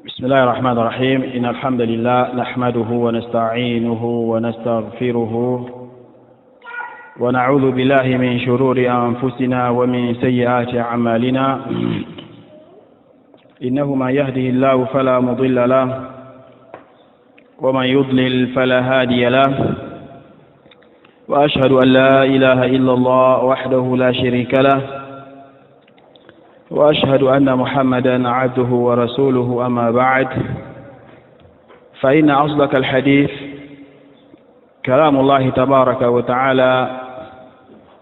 بسم الله الرحمن الرحيم إن الحمد لله نحمده ونستعينه ونستغفره ونعوذ بالله من شرور أنفسنا ومن سيئات أعمالنا إنه من يهده الله فلا مضل له ومن يضلل فلا هادي له وأشهد أن لا إله إلا الله وحده لا شريك له وأشهد أن محمدا عبده ورسوله أما بعد فإن أصدق الحديث كلام الله تبارك وتعالى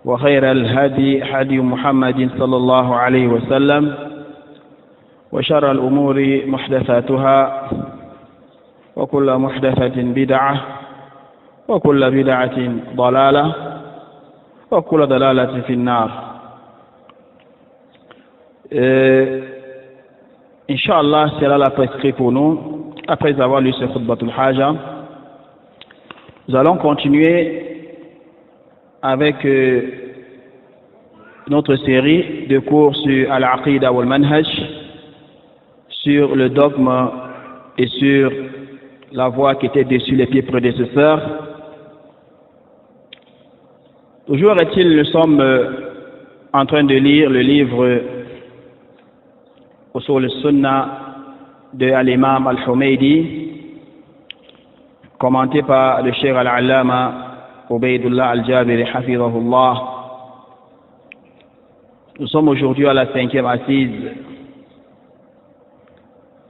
وخير الهدي هدي محمد صلى الله عليه وسلم وشر الأمور محدثاتها وكل محدثة بدعة وكل بدعة ضلالة وكل ضلالة في النار. Inch'Allah, c'est là la prescrit pour nous. Après avoir lu ce khutbatul haja, nous allons continuer avec notre série de cours sur Al-Aqida wal-Manhaj, sur le dogme et sur la voie qui était dessus les pieds prédécesseurs. Toujours est-il, nous sommes en train de lire le livre Usul al-Sunnah de l'imam al-Humaydi, commenté par le Cheikh al-Allama Ubaydullah al-Jabiri hafidhahullah. Nous sommes aujourd'hui à la 5e assise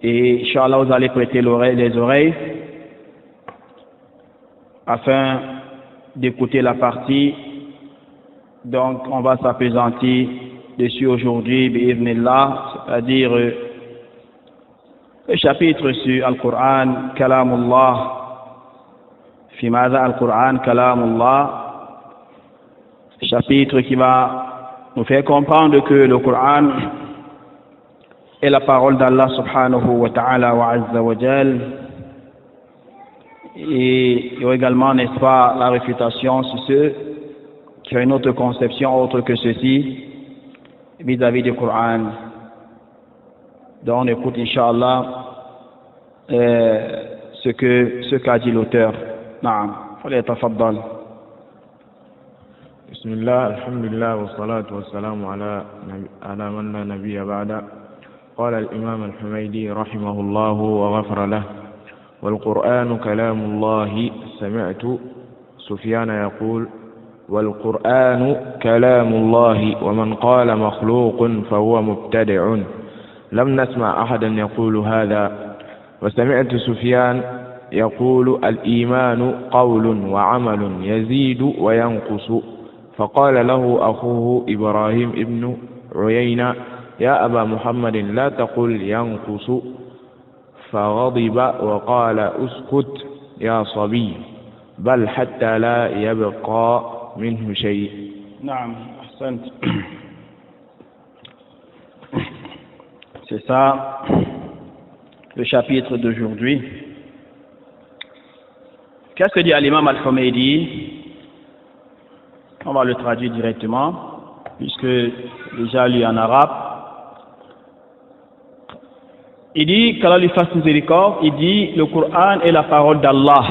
et Inch'Allah vous allez prêter les oreilles afin d'écouter la partie. Donc on va s'appesantir dessus aujourd'hui, bi'idhnillah, c'est-à-dire le chapitre sur Al-Qur'an, Kalamullah, fi madha Al-Qur'an, Kalamullah, chapitre qui va nous faire comprendre que le Qur'an est la parole d'Allah subhanahu wa ta'ala wa azza wa jal, et il y a également, n'est-ce pas, la réfutation sur ceux qui ont une autre conception autre que ceci vis-à-vis du Coran. Donc on écoute Inch'Allah ce qu'a dit l'auteur. Naam, falyatafaddal. Bismillah, alhamdulillah, wa salatu wa salamu ala man la nabiyya ba'da. قال الإمام الحميدي رحمه الله وغفر له: والقرآن كلام الله. سمعت سفيان يقول: والقرآن كلام الله، ومن قال مخلوق فهو مبتدع. لم نسمع أحدا يقول هذا. وسمعت سفيان يقول: الإيمان قول وعمل يزيد وينقص. فقال له أخوه إبراهيم ابن عيينة: يا أبا محمد لا تقل ينقص. فغضب وقال: اسكت يا صبي، بل حتى لا يبقى منه شيء. Naam, ahsant. C'est ça le chapitre d'aujourd'hui. Qu'est-ce que dit l'imam al-Humaydi? On va le traduire directement puisque déjà lu en arabe. Il dit qu'Allah lui fasse miséricorde. Il dit le Coran est la parole d'Allah.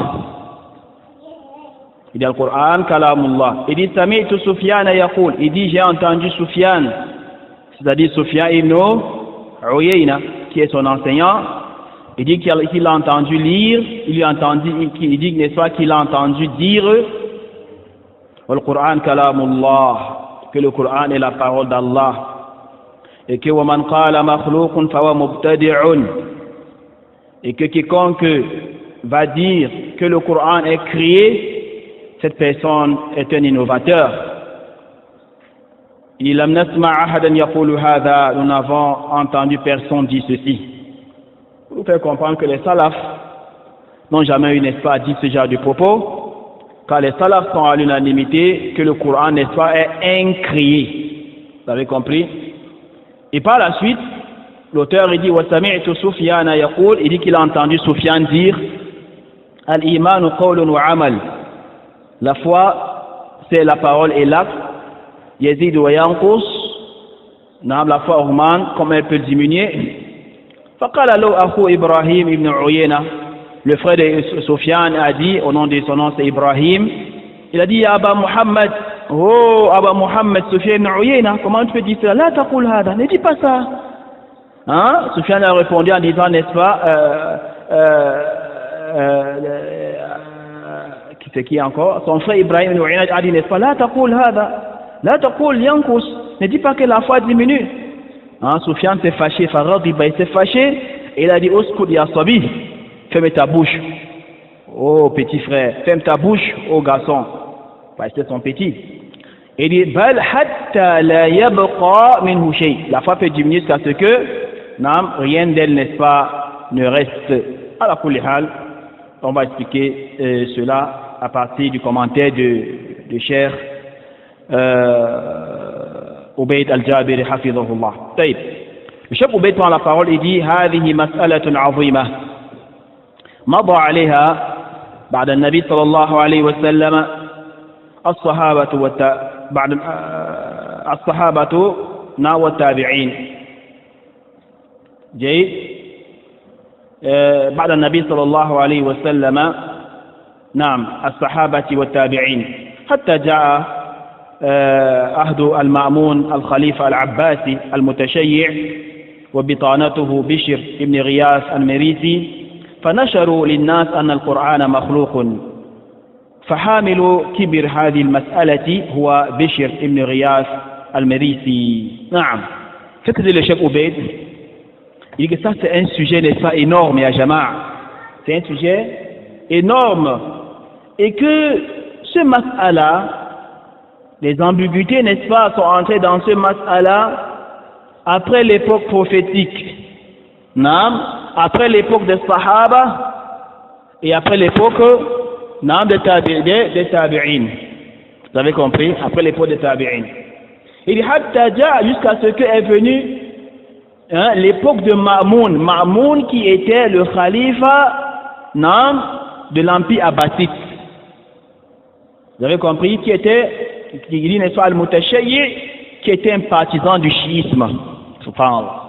Il dit le Coran, Kalamullah. Il dit Sami'tu Sufyan yaqul. Il dit j'ai entendu Sufyan, c'est-à-dire Sufyan ibn Uyayna, qui est son enseignant. Il dit qu'il a entendu lire, il dit n'est-ce pas qu'il a entendu dire le Coran Kalamullah, que le Coran est la parole d'Allah. Et que وَمَنْ قَالَ مَخْلُوقٌ فَهُوَ مُبْتَدِعٌ, et que quiconque va dire que le Coran est créé, cette personne est un innovateur. Il لم نسمع أحدا يقول هذا, nous n'avons entendu personne dire ceci. Pour nous faire comprendre que les salafs n'ont jamais eu, n'est-ce pas, dit ce genre de propos, car les salafs sont à l'unanimité que le Coran, n'est-ce pas, est incréé. Vous avez compris? Et par la suite, l'auteur il dit وَسَمِعْتُ سُفْيَانَ يَقُولُ, il dit qu'il a entendu Sufyan dire الْإِيمَانُ قَوْلٌ وَعَمَلٌ, la foi c'est la parole et l'acte, يَزِيدُ وَيَنْقُصُ, la foi augmente comme elle peut diminuer. فقال له أخو إبراهيم ibn Uyayna, le frère de Sufyan a dit, au nom de son nom c'est Ibrahim, il a dit Aba Muhammad, oh Aba Muhammad, Sufyan ibn Uyayna, comment tu peux dire ça? La taqul hada, ne dis pas ça. Hein? Sufyan a répondu en disant, n'est-ce pas, c'est qui encore? Son frère Ibrahim ibn Uyayna a dit, n'est-ce pas, la taqul hada, la taqul yankus, ne dis pas que la foi diminue. Hein? Sufyan s'est fâché, il s'est fâché, et il a dit, Uskud ya sabi, ferme ta bouche, oh petit frère, ferme ta bouche, oh garçon, parce que c'est son petit. Il dit, bal hatta la yabqa minhu shay. La foi peut diminuer jusqu'à ce que, rien d'elle, n'est-ce pas, ne reste. À la kulli hal, on va expliquer cela à partir du commentaire de cher Ubayd al-Jabiri hafidhahullah. Taïb. Le chef Ubayd prend la parole et dit, هذه مسألة عظيمة مضى عليها بعد النبي صلى الله عليه وسلم الصحابة والتابعين. جيد. بعد النبي صلى الله عليه وسلم نعم الصحابة والتابعين حتى جاء عهد المأمون الخليفة العباسي المتشيع وبطانته بشر ابن غياث المريسي فنشروا للناس أن القرآن مخلوق. فحامل كبر هذه المسألة هو بشر ابن غياث المريسي. نعم. Ce que dit le chef Ubayd, il dit que ça c'est un sujet, n'est-ce pas, énorme, ya jama'a. C'est un sujet énorme. Et que ce mas'ala, les ambiguïtés, n'est-ce pas, sont entrées dans ce mas'ala après l'époque prophétique. Naam, après l'époque des Sahaba et après l'époque des Tabi'in. Vous avez compris? Après l'époque des Tabi'in. Il dit hatta ja, jusqu'à ce qu'est venu l'époque de Ma'moun. Ma'moun qui était le khalifa de l'empire abbasside. Vous avez compris? Qui dit, n'est-ce pas, al-Mutashayyi, qui était un partisan du chiisme. Subhanallah.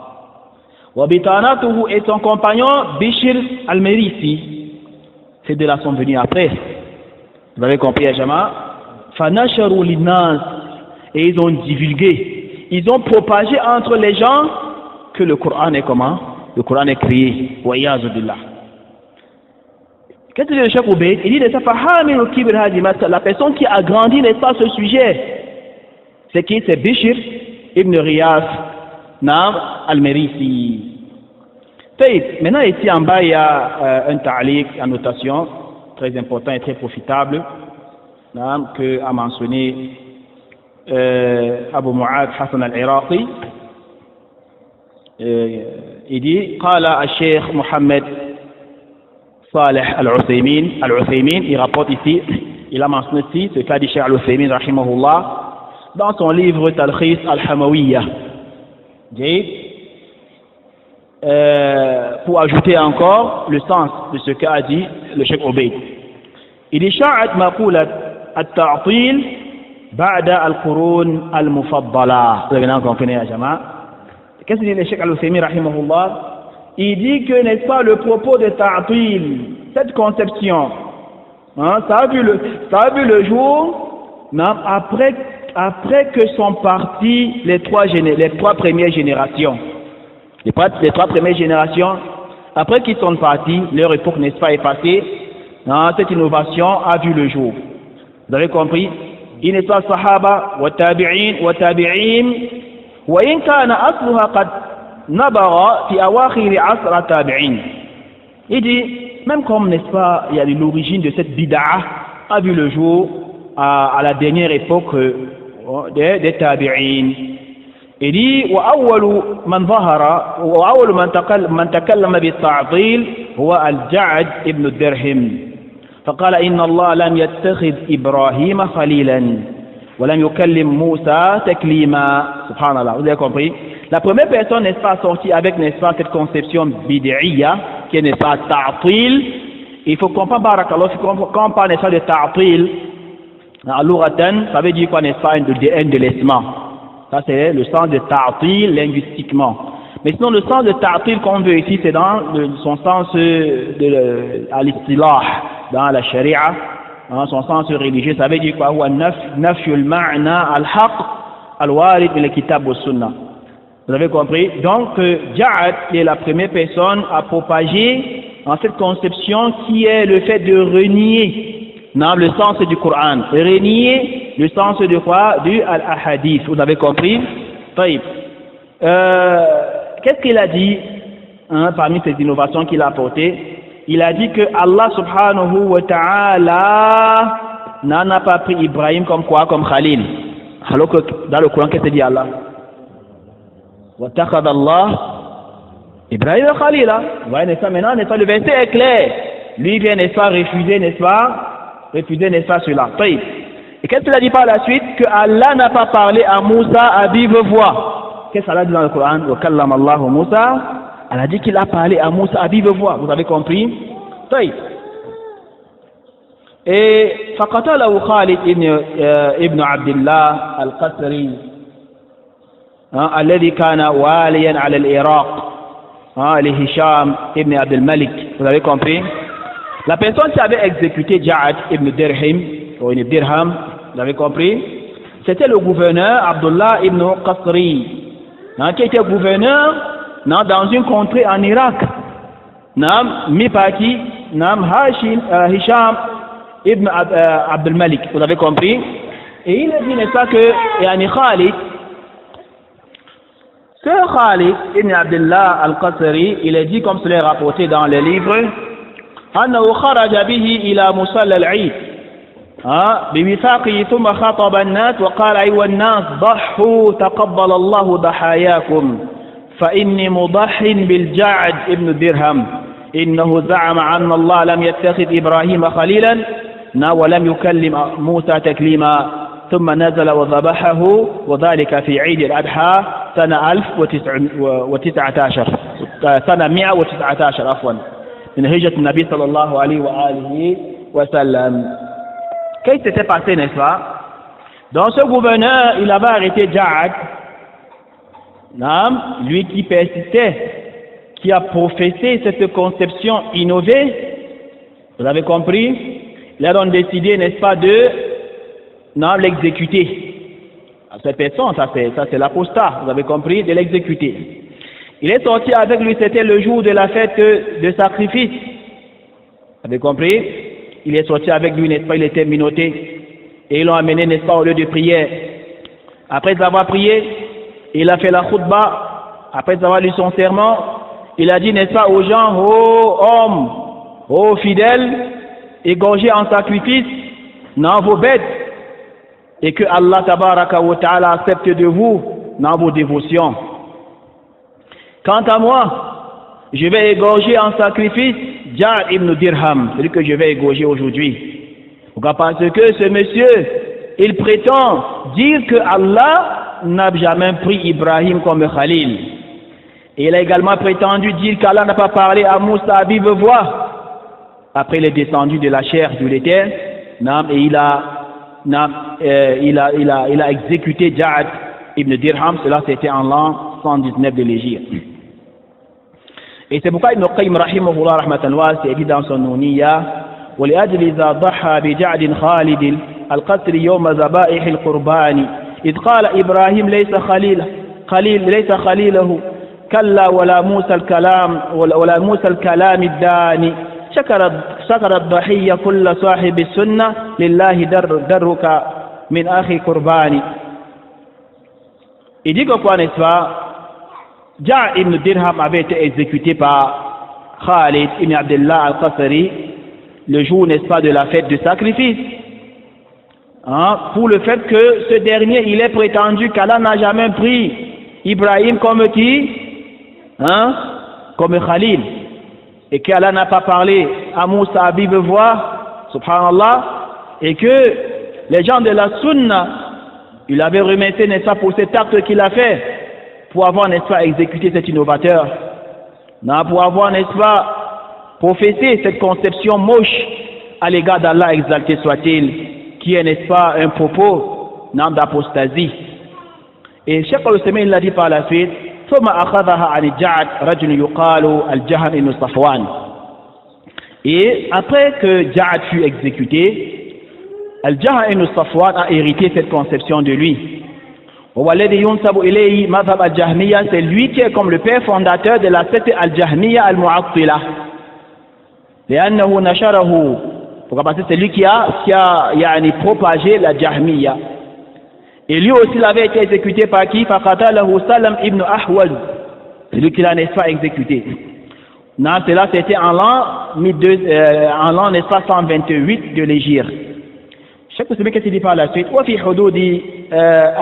Wabitanatuhu et son compagnon Bishr al-Merisi. Ces deux-là sont venus après. Vous avez compris, Ajama? Fanasharu linnas. Et ils ont divulgué, ils ont propagé entre les gens que le Coran est comment? Le Coran est créé. Wa iyazu billah. Qu'est-ce que le chef Ubayd? Il dit de ça, la personne qui a grandi, n'est-ce pas, ce sujet. C'est qui? C'est Bishr ibn Riyas al-Merisi. Maintenant, ici en bas, il y a un ta'liq, une notation très important et très profitable que a mentionné Abu Mu'ad Hassan al-Iraqi. Il dit قال الشيخ محمد صالح al-Uthaymin, il rapporte ici, il a mentionné ici ce qu'a dit Cheikh al-Uthaymin rahimahullah dans son livre Talkhis al-Hamawiyya. Pour ajouter encore le sens de ce qu'a dit le Cheikh Ubayd. Il dit شاعت مقولة التعطيل بعد القرون المفضلة. Vous avez compris, ya jama? Qu'est-ce que dit le Cheikh al-Uthaymin rahimahullah? Il dit que, n'est-ce pas, le propos de ta'til, cette conception, ça a vu le jour après que sont partis les trois premières générations. Les trois premières générations, après qu'ils sont partis, leur époque, n'est-ce pas, est passée, cette innovation a vu le jour. Vous avez compris? Il n'est pas sahaba, wa tabi'in, wa in kana asluha qad nabara fi awakhir asr tabi'in. Il dit, même comme, n'est-ce pas, il y a l'origine de cette bid'a a vu le jour à la dernière époque des tabi'in. Il dit, وأول من تكلم بالتعطيل هو الجعد ابن الدرهم فقال إن الله لم يتخذ إبراهيم خليلا ولم يكلم موسى تكليما. Subhanallah, vous avez compris? La première personne, n'est-ce pas, sortie avec, n'est-ce pas, cette conception bid'iyya qui est, n'est-ce pas, ta'til. Il faut comprendre, barakallah, quand on parle, n'est-ce pas, de ta'til, ça veut dire quoi, n'est-ce pas, un délaissement. Ça, c'est le sens de ta'til linguistiquement. Mais sinon, le sens de ta'til qu'on veut ici, c'est dans son sens à l'istilah, dans la sharia, dans son sens religieux. Ça veut dire quoi? Nafyul ma'na al-haq al-warid min al-kitab wa sunnah. Vous avez compris? Donc, Ja'ad est la première personne à propager en cette conception qui est le fait de renier dans le sens du Coran. Renier le sens de quoi? Du al-ahadith. Vous avez compris? Taïb. Qu'est-ce qu'il a dit parmi ces innovations qu'il a apportées? Il a dit que Allah subhanahu wa ta'ala n'en a pas pris Ibrahim comme quoi? Comme Khalil. Alors que dans le Coran, qu'est-ce que dit Allah? Wa takhadha Allah Ibrahim Khalila. Vous voyez, n'est-ce pas? Maintenant, n'est-ce pas? Le verset est clair. Lui vient, n'est-ce pas, refuser, n'est-ce pas? Refuser, n'est-ce pas, cela. Et qu'est-ce qu'il a dit par la suite? Que Allah n'a pas parlé à Moussa à vive voix. Qu'est-ce qu'Allah dit dans le Coran? Wa kallama Allahu Moussa. Elle a dit qu'il a parlé à Moussa à vive voix. Vous avez compris? Et faqatalahu Khalid ibn Abdullah al-Qasri الذي كان واليا على العراق لهشام ibn Abdul Malik. Vous avez compris? La personne qui avait exécuté Ja'ad ibn Dirham, vous avez compris? C'était le gouverneur Abdullah ibn Qasri, qui était gouverneur dans une contrée en Irak, Mipaki, Hisham ibn Abdul Malik. Vous avez compris? Et il a dit, n'est-ce pas, que Khalid, Khalid ibn Abdullah al-Qasri, il est dit comme cela est rapporté dans les livres, أنه خرج به إلى مصلى العيد بوثاقه ثم خطب الناس وقال أيها الناس ضحوا تقبل الله ضحاياكم فإني مضح بالجعد ابن درهم إنه زعم أن الله لم يتخذ إبراهيم خليلا ولم يكلم موسى تكليما ثم نزل وذبحه وذلك في عيد الأضحى سنة 119 عفوا من هجرة النبي صلى الله عليه وآله وسلم. Qu'est-ce qui s'était passé, n'est-ce pas? Dans ce gouverneur, il avait arrêté Ja'ad, lui qui persistait, qui a professé cette conception innovée. Vous avez compris? Il a donc décidé, n'est-ce pas, de l'exécuter. Cette personne, ça c'est l'apostat, vous avez compris, de l'exécuter. Il est sorti avec lui, c'était le jour de la fête de sacrifice. Vous avez compris? Il est sorti avec lui, n'est-ce pas, il était menotté. Et ils l'ont amené, n'est-ce pas, au lieu de prière. Après avoir prié, il a fait la khutbah. Après avoir lu son serment, il a dit, n'est-ce pas, aux gens, ô hommes, ô fidèles, égorgés en sacrifice dans vos bêtes, et que Allah tabaraka wa ta'ala accepte de vous dans vos dévotions. Quant à moi, je vais égorger en sacrifice Ja'ad ibn Dirham, celui que je vais égorger aujourd'hui. Pourquoi? Parce que ce monsieur, il prétend dire que Allah n'a jamais pris Ibrahim comme Khalil. Et il a également prétendu dire qu'Allah n'a pas parlé à Moussa à vive voix. Après, il est descendu de la chair de l'éther, et il a exécuté Ja'ad ibn Dirham. Cela c'était en l'an 119 de l'Hégire. Et c'est pourquoi Ibn Qayyim rahimahullah rahmatan wasi'a dit dans son Nuniyya ولأجل إذا ضحى بجعد خالد القتل يوم ذبائح القربان إذ قال إبراهيم ليس ليس خليله كلا ولا موسى الكلام الداني شكر الضحية كل صاحب السنة لله درك من أخي قرباني. Il dit que quoi, n'est-ce pas? Ja'ad ibn Dirham avait été exécuté par Khalid ibn Abdullah al-Qasri le jour, n'est-ce pas, de la fête de sacrifice. Pour le fait que ce dernier, il est prétendu qu'Allah n'a jamais pris Ibrahim comme qui? Comme Khalil. Et qu'Allah n'a pas parlé à Moussa à vive voix, subhanallah, et que les gens de la Sunna, il avait remercié, n'est-ce pas, pour cet acte qu'il a fait, pour avoir, n'est-ce pas, exécuté cet innovateur, pour avoir, n'est-ce pas, professé cette conception moche à l'égard d'Allah exalté soit-il, qui est, n'est-ce pas, un propos d'apostasie. Et Cheikh al-Usaymin l'a dit par la suite, ثم أخذها عن الجعد رجل يقال الجهم بن صفوان. Et après que Ja'ad fut exécuté, Al-Jahm ibn Safwan a hérité cette conception de lui. C'est lui qui est comme le père fondateur de la secte Al-Jahmiya Al-Mu'attila. Pourquoi? Parce que c'est lui qui a propagé la Jahmiya. Et lui aussi, il avait été exécuté par qui? Faqatalahu Salam ibn Ahwaz. C'est lui qui l'a, n'est-ce pas, exécuté. Non, cela c'était en l'an, n'est-ce pas, 128 de l'Hégire. Je sais que c'est bien qu'est-ce qu'il dit par la suite. وفي حدود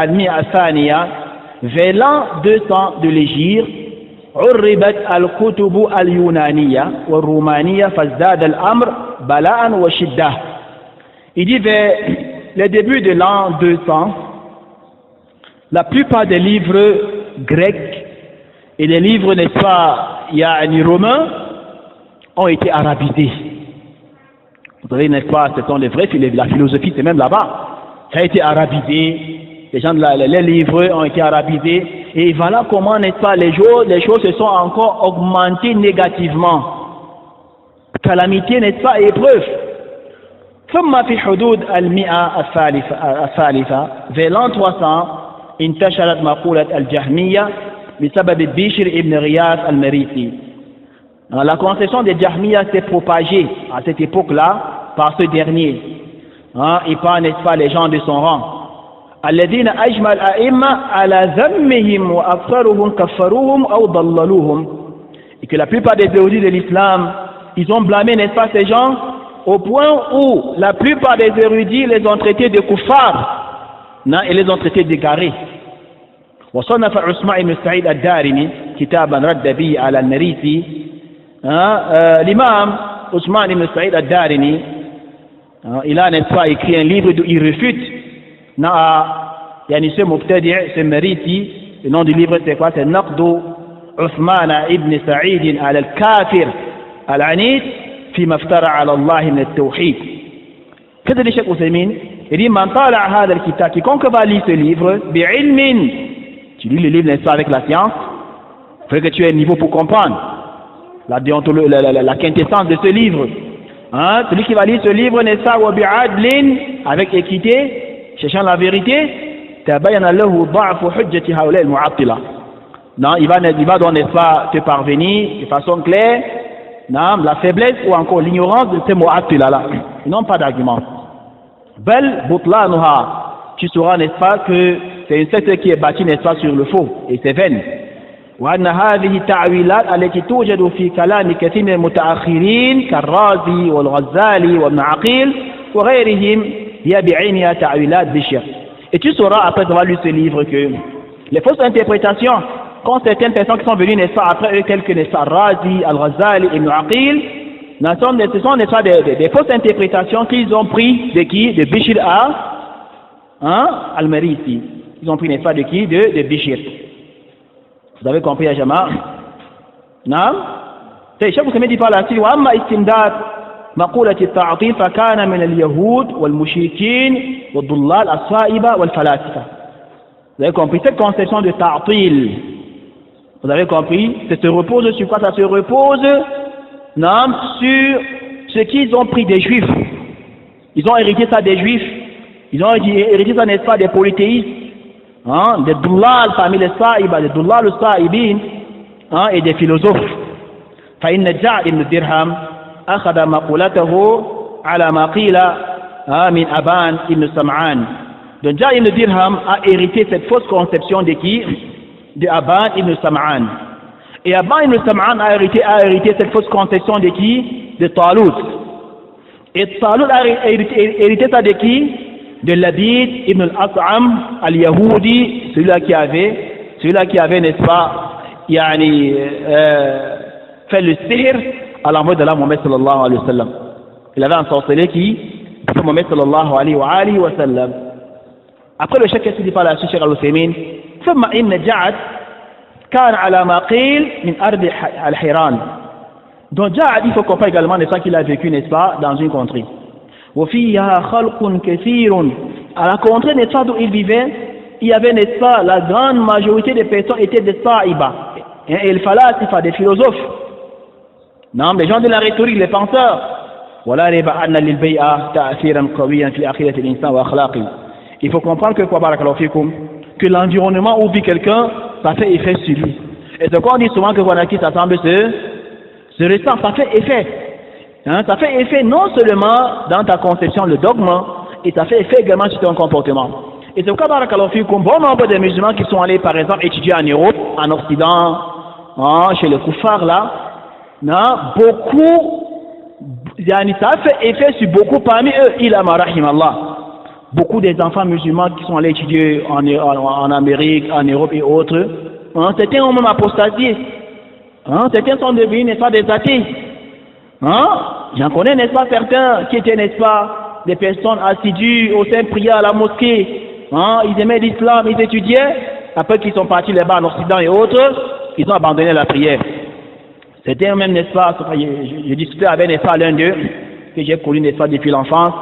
المئة الثانية, vers l'an 200 de l'Hégire, عربت الكتب اليونانية والرومانية فازداد الأمر بلاء وشدة. Il dit vers le début de l'an 200, la plupart des livres grecs et les livres, n'est-ce pas, romains, ont été arabisés. Vous savez, n'est-ce pas, ce sont les vrais, la philosophie, c'est même là-bas. Ça a été arabisé, les livres ont été arabisés, et voilà comment, n'est-ce pas, les choses se sont encore augmentées négativement. Calamité, n'est-ce pas, épreuve. ثم في حدود المئة الثالثة, vers l'an 300, انتشرت مقولة الجهمية بسبب بشر ibn Riyas al-Marisi. La conception des Jahmiya s'est propagée à cette époque-là par ce dernier, et par, n'est-ce pas, les gens de son rang. الذين أجمع الأئمة على ذمهم وأكثرهم كفروهم أو ضللوهم. Et que la plupart des érudits de l'islam, ils ont blâmé, n'est-ce pas, ces gens, au point où la plupart des érudits les ont traités de kuffars, et les ont traités d'égarés. وصنف عثمان بن سعيد الدارمي كتابا رد به على المريسي. L'imam Ousmane ibn Saïd al-Darimi, il a, n'est-ce pas, écrit un livre où il refute ce Muqtadi', ce Marisi. Le nom du livre c'est quoi? C'est Naqdu Ousmane ibn Saïd al-Kafir al-Anid fi maftara ala Allah min al-Tawhid. Qu'est-ce que dit Cheikh Ousmane? Il dit man tala hada al-kitab, quiconque va lire ce livre bi'ilmin, tu lis le livre, n'est-ce pas, avec la science, il faut que tu aies un niveau pour comprendre la quintessence de ce livre. Celui qui va lire ce livre, n'est-ce pas, avec équité, cherchant la vérité, non, il va donc, n'est-ce pas, te parvenir de façon claire, non, la faiblesse ou encore l'ignorance de ces mu'attila là. Ils n'ont pas d'argument. Bel butlanuha, tu sauras, n'est-ce pas, que c'est une secte qui est bâtie, n'est-ce pas, sur le faux et c'est vaine. وأن هذه التعويلات التي توجد في كلام كثير من المتأخرين كالرازي والغزالي وابن عقيل وغيرهم هي بعينها تعويلات بشر. Et tu sauras après avoir lu ce livre que les fausses interprétations qu'ont certaines personnes qui sont venues, n'est-ce pas, après eux, telles que, n'est-ce pas, Razi, Al-Ghazali, Ibn Aqil, ce sont, n'est-ce pas, des fausses interprétations qu'ils ont pris de qui? De Bishir al-Marisi. Ils ont pris, n'est-ce pas, de qui? De Bishir. Vous avez compris, Jama? Non? C'est Cheikh Ousmane dit par la suite, وأما استمداد مقولة التعطيل فكان من اليهود والمشركين والضلال الصائبة والفلاسفة. Vous avez compris cette conception de ta'til? Vous avez compris? Ça se repose sur quoi? Ça se repose, non, sur ce qu'ils ont pris des juifs. Ils ont hérité ça des juifs. Ils ont hérité ça, n'est-ce pas, des polythéistes. Des dullal parmi les saïba, des dullal saïbin, et des philosophes. فإن جعد بن درهم أخذ مقولته على ما قيل من أبان بن سمعان. Donc Ja'd ibn Dirham a hérité cette fausse conception de qui? De Aban ibn Sam'an. Et Aban ibn Sam'an a hérité cette fausse conception de qui? De Talut. Et Talut a hérité ça de qui? De Labid ibn al-As'am al-Yahudi, celui-là qui avait, n'est-ce pas, fait le sihr à l'envoi de la Mohammed sallallahu alayhi wa sallam. Il avait ensorcelé qui? Mohammed sallallahu alayhi wa sallam. Après le chef qui dit par la Cheikh al-Uthaymin, ثم إن جعد كان على ما قيل من أرض الحيران. Donc Ja'ad, il faut comprendre également, n'est-ce pas, qu'il a vécu, n'est-ce pas, dans une contrée. وفيها خلق كثير. À la contrée, n'est-ce pas, d'où il vivait, il y avait, n'est-ce pas, la grande majorité des personnes étaient des sa'iba, et il fallait des philosophes. Non, les gens de la rhétorique, les penseurs. Il faut comprendre que quoi, que l'environnement où vit quelqu'un, ça fait effet sur lui. Et ce qu'on dit souvent que voilà qui s'assemble se ressent, ça fait effet. Hein, ça fait effet non seulement dans ta conception, le dogme, et ça fait effet également sur ton comportement. Et c'est pourquoi, bon nombre de musulmans qui sont allés, par exemple, étudier en Europe, en Occident, hein, chez les koufars là, non, beaucoup, ça fait effet sur beaucoup parmi eux, ila marahim Allah. Beaucoup des enfants musulmans qui sont allés étudier en Amérique, en Europe et autres, hein, certains ont même apostasié. Hein, certains sont devenus, n'est-ce pas, des athées. Hein? J'en connais, n'est-ce pas, certains qui étaient, n'est-ce pas, des personnes assidues au sein de prière à la mosquée. Hein? Ils aimaient l'islam, ils étudiaient. Après qu'ils sont partis là-bas en Occident et autres, ils ont abandonné la prière. C'était même, n'est-ce pas, je discutais avec, n'est-ce pas, l'un d'eux, que j'ai connu, n'est-ce pas, depuis l'enfance.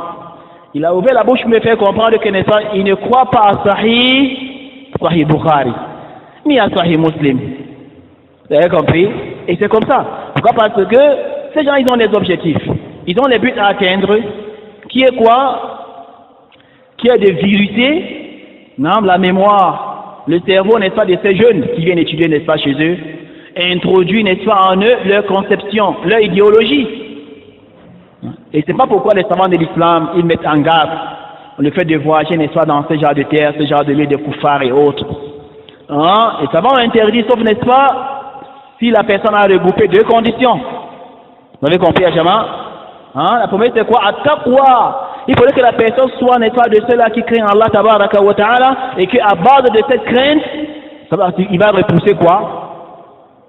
Il a ouvert la bouche pour me faire comprendre que, n'est-ce pas, il ne croit pas à Sahih Bukhari, ni à Sahih Muslim. Vous avez compris? Et c'est comme ça. Pourquoi? Parce que ces gens, ils ont des objectifs. Ils ont les buts à atteindre, qui est quoi? Qui est de viruter, non, la mémoire, le cerveau, n'est-ce pas, de ces jeunes qui viennent étudier, n'est-ce pas, chez eux, et introduire, n'est-ce pas, en eux leur conception, leur idéologie. Et c'est pas pourquoi les savants de l'islam, ils mettent en garde le fait de voyager, n'est-ce pas, dans ce genre de terre, ce genre de lieu de koufars et autres. Hein? Et ça va interdire, sauf, n'est-ce pas, si la personne a regroupé deux conditions. Vous avez compris, Ajama? Hein? La première, c'est quoi? At-taqwa. Il faudrait que la personne soit, n'est-ce pas, de ceux-là qui craignent Allah, tabaraka wa ta'ala, et qu'à base de cette crainte, il va repousser quoi?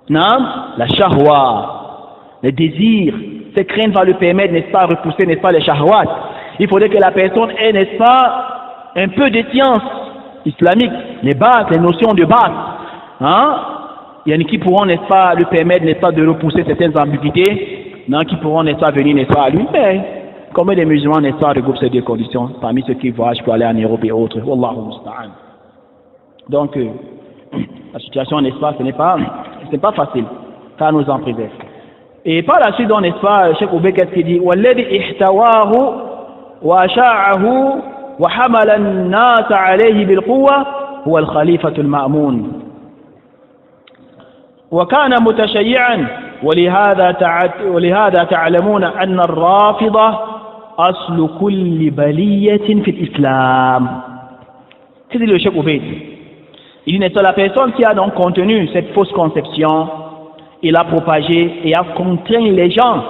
Non? La shahwa, le désir. Cette crainte va lui permettre, n'est-ce pas, repousser, n'est-ce pas, les shahwat. Il faudrait que la personne ait, n'est-ce pas, un peu de science islamique, les bases, les notions de base. Hein? Il y en a qui pourront, n'est-ce pas, lui permettre, n'est-ce pas, de repousser certaines ambiguïtés, non, qui pourront, n'est-ce pas, venir, n'est-ce pas, à lui. Mais combien de musulmans, n'est-ce pas, regroupent ces deux conditions parmi ceux qui voyagent pour aller en Europe et autres? Wallahu musta'an. Donc, la situation, n'est-ce pas, ce n'est pas facile, car nous en préserve. Et par la suite, n'est-ce pas, Cheikh Oubey, qu'est-ce qu'il dit? وَالَّذِي إِحْتَوَاهُ وَأَشَاعَهُ وَحَمَلَ النَّاسَ عَلَيْهِ بِالْقُوَّةِ هُوَ الْخَلِيفَةُ الْمَأْمُونُ وكان متشيعا ولهذا تعلمون أن الرافضة أصل كل بلية في الإسلام. C'est le Cheikh Oubey. Il n'est pas la personne qui a donc contenu cette fausse conception, il a propagé et a contraint les gens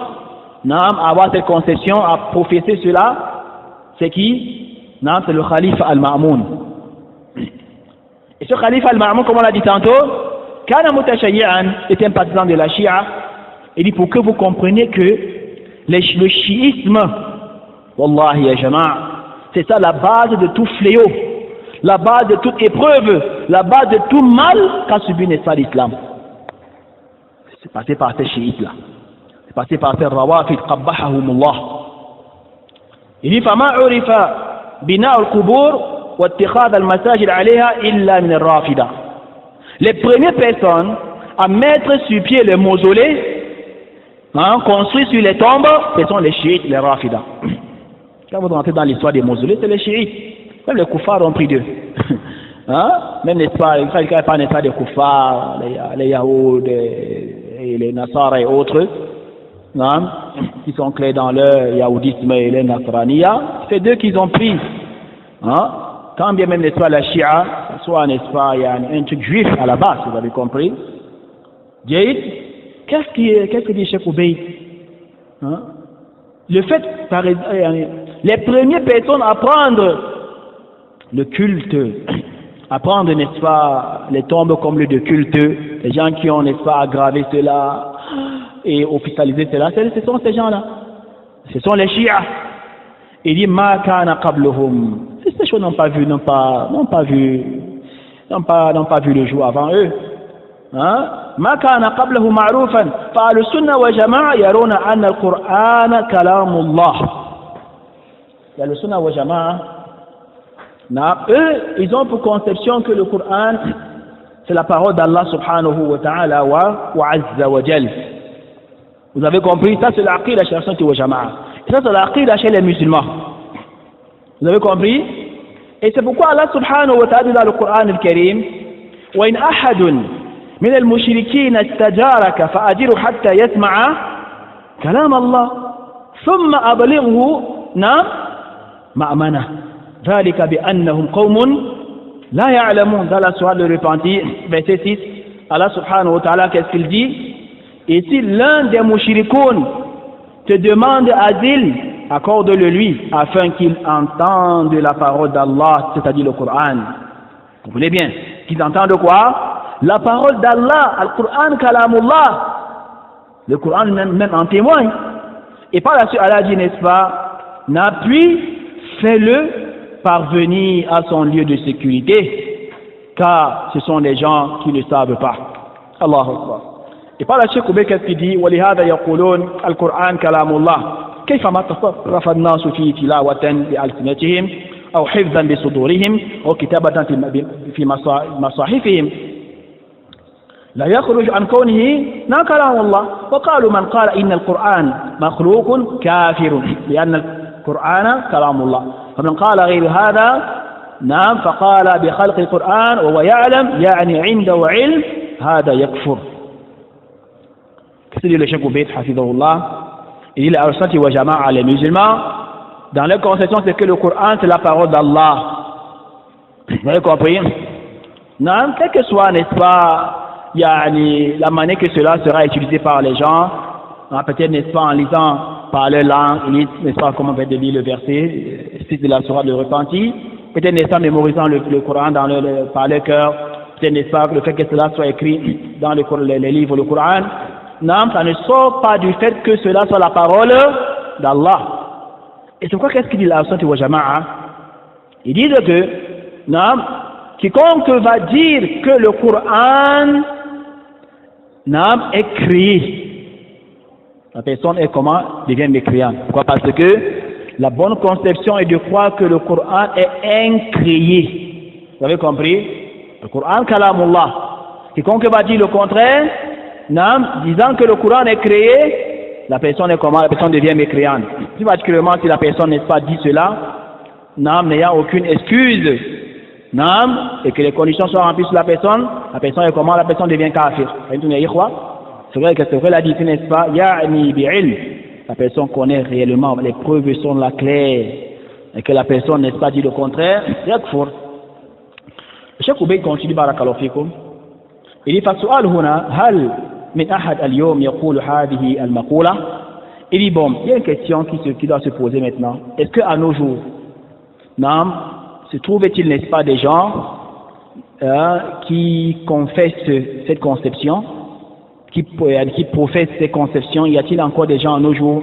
à avoir cette conception, à professer cela. C'est qui? C'est le Khalife al-Ma'moun. Et ce Khalife al-Ma'moun, comme on l'a dit tantôt, Kana Mutashayyan était un partisan de la Shia. Il dit pour que vous compreniez que le chiisme, Wallahi ya Jama'a, c'est ça la base de tout fléau, la base de toute épreuve, la base de tout mal qu'a subi, n'est-ce pas, l'islam. C'est passé par ces chiites là, c'est passé par ces rawafid qabbahahumullah. Il dit fama urifa bina al-qubur wa ittikhad al-masajid alayha illa min al-rafida. Les premières personnes à mettre sur pied les mausolées, construits sur les tombes, ce sont les chiites, les rafidas. Quand vous entrez dans l'histoire des mausolées, c'est les chiites. Même les koufars ont pris d'eux. Même n'est-ce pas, il n'y a pas des koufars, les yaouds, et les nasara et autres, qui sont clés dans leur yaoudisme et les nasraniya, c'est d'eux qu'ils ont pris. Quand bien même, n'est-ce pas, la Shia, soit, n'est-ce pas, il y a un truc juif à la base, vous avez compris. Jaïd, qu'est-ce que dit Cheikh Oubey? Le fait, par exemple, les premières personnes à prendre le culte, à prendre, n'est-ce pas, les tombes comme lieu de culte, les gens qui ont, n'est-ce pas, aggravé cela et officialisé cela, ce sont ces gens-là. Ce sont les Shia. Il dit, ma kana qabluhum. Ces choses n'ont pas vu le jour avant eux. ما كان قبله معروفا فأهل السنة والجماعة يرون أن القرآن كلام الله. السنة والجماعة Eux, ils ont pour conception que le Coran, c'est la parole d'Allah subhanahu wa ta'ala wa azza wa jal. Vous avez compris? Ça, c'est l'aqida chez Ahlu Sunnah wal Jama'a. Et ça, c'est l'aqida chez les musulmans. Vous avez compris? Et c'est pourquoi Allah subhanahu wa ta'ala dans le Coran al-Karim, wa in ahadun min al-mushrikeen istajaraka fa'ajiru hatta yasma'a kalam Allah thumma ablighu ma'mana dhalika bi annahum qawmun la ya'lamun. Dans la sourate de Repentir, verset 6, Allah subhanahu wa ta'ala, qu'est-ce qu'il dit? Et si l'un des mushrikoun te demande asile, accorde-le lui, afin qu'il entende la parole d'Allah, c'est-à-dire le Coran. Vous voulez bien? Qu'ils entendent quoi? La parole d'Allah, le Coran, kalamullah. Le Coran même en témoigne. Et par la suite, Allah dit, n'est-ce pas, puis fais-le parvenir à son lieu de sécurité, car ce sont les gens qui ne savent pas. Allahu Akbar. Et par la suite, qu'est-ce qu'il dit? وَلِهَذَا يَقُولُونَ الْقُرْآنُ كَلَامُ اللَّهِ كيفما تصرف الناس فيه تلاوة بألسنتهم أو حفظا بصدورهم أو كتابة في مصاحفهم لا يخرج عن كونه كلام الله. وقالوا من قال إن القرآن مخلوق كافر لأن القرآن كلام الله. فمن قال غير هذا فقال بخلق القرآن وهو يعلم يعني عنده علم هذا يكفر. Qu'est-ce que dit le Cheikh Obeid hafidahullah? Il dit Ahlu Sunnah wal Jama'a, les musulmans, dans leur conception, c'est que le Coran, c'est la parole d'Allah. Vous avez compris? Non, quel que soit, n'est-ce pas, la manière que cela sera utilisé par les gens, peut-être, n'est-ce pas, en lisant par leur langue, ils lisent, n'est-ce pas, comment on va lire le verset, c'est de la sourate de Repentir, peut-être, n'est-ce pas, mémorisant le Coran par leur cœur, peut-être, n'est-ce pas, le fait que cela soit écrit dans les livres, le Coran. Non, ça ne sort pas du fait que cela soit la parole d'Allah. Et c'est pourquoi qu'est-ce qu'il dit Ahlu Sunnah wal Jama'a? Il dit que quiconque va dire que le Coran est créé, la personne est comment? Devient mécréant. Pourquoi? Parce que la bonne conception est de croire que le Coran est incréé. Vous avez compris? Le Coran kalamullah. Quiconque va dire le contraire, disant que le Coran est créé, la personne est comment? La personne devient mécréante. Plus particulièrement si la personne n'est pas dit cela, n'ayant aucune excuse, et que les conditions sont remplies sur la personne est comment? La personne devient kafir. C'est vrai que c'est vrai la dit, n'est-ce pas? Ya'ni bi'ilm. La personne connaît réellement, les preuves sont là claires, et que la personne n'est pas dit le contraire, yakfur. Le Cheikh Obeid continue, barakallahu fikum. Il dit فالسؤال هنا هل من أحد اليوم يقول هذه المقولة. Il dit bon, il y a une question qui doit se poser maintenant. Est-ce qu'à nos jours, se trouve-t-il, n'est-ce pas, des gens qui confessent cette conception, qui professent cette conception? Y a-t-il encore des gens à nos jours